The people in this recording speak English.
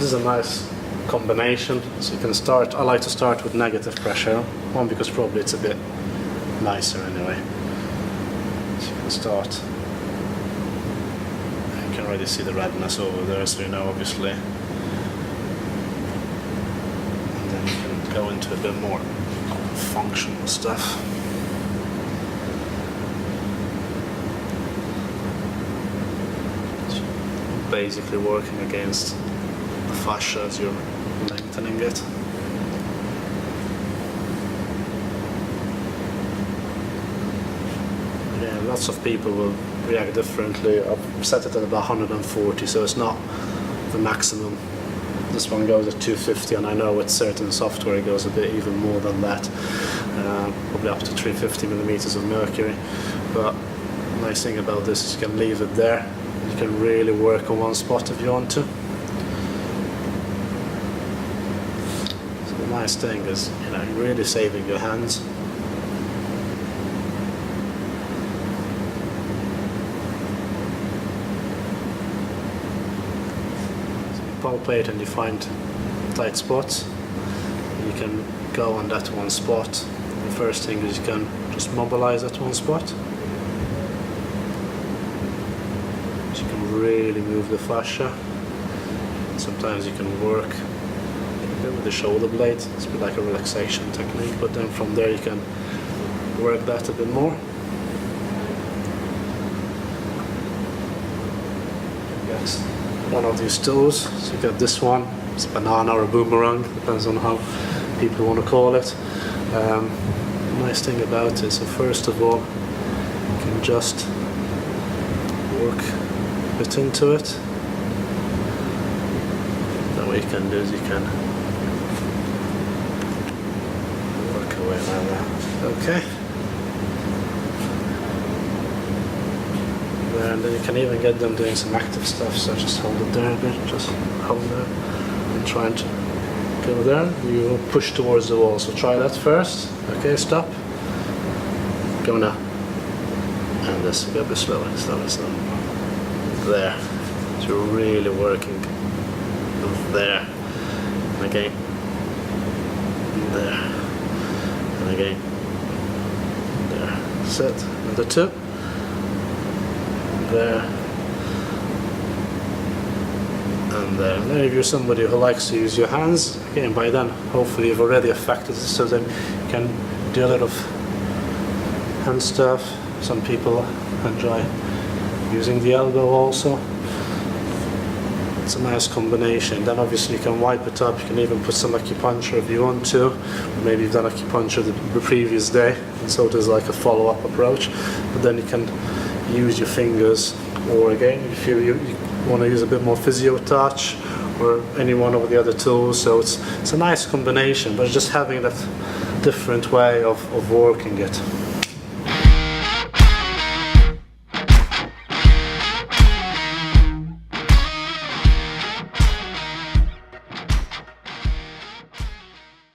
This is a nice combination. So you can start, I like to start with negative pressure. One, because probably it's a bit nicer anyway. So you can start. You can already see the redness over there, so you know obviously. And then you can go into a bit more functional stuff. Basically working against the fascia as you're lengthening it. Yeah, lots of people will react differently. I've set it at about 140, so it's not the maximum. This one goes at 250, and I know with certain software it goes a bit even more than that, probably up to 350 millimeters of mercury. But the nice thing about this is you can leave it there. You can really work on one spot if you want to. So the nice thing is, you know, you're really saving your hands. So you palpate and you find tight spots. You can go on that one spot. The first thing is you can just mobilize that one spot. Really move the fascia. Sometimes you can work a bit with the shoulder blade. It's a bit like a relaxation technique, but then from there you can work that a bit more. Yes, one of these tools. So you got this one. It's a banana or a boomerang, depends on how people want to call it. The nice thing about it, so first of all, you can just work bit into it. Then what you can do is you can work away like that. Okay. And then you can even get them doing some active stuff, so just hold it there a bit, just hold there and trying to go there. You push towards the wall, so try that first. Okay, stop. Go now. And this, go a bit slower, slower, slower. There, so you're really working there, and again, there, and again, there. Set, another two, there, and there. And then if you're somebody who likes to use your hands, again, by then hopefully you've already affected it, so then you can do a lot of hand stuff. Some people enjoy using the elbow also. It's a nice combination. Then obviously you can wipe it up. You can even put some acupuncture if you want to. Maybe you've done acupuncture the previous day, and so there's like a follow-up approach. But then you can use your fingers, or again, if you want to use a bit more physio touch, or any one of the other tools. So it's a nice combination, but just having that different way of working it.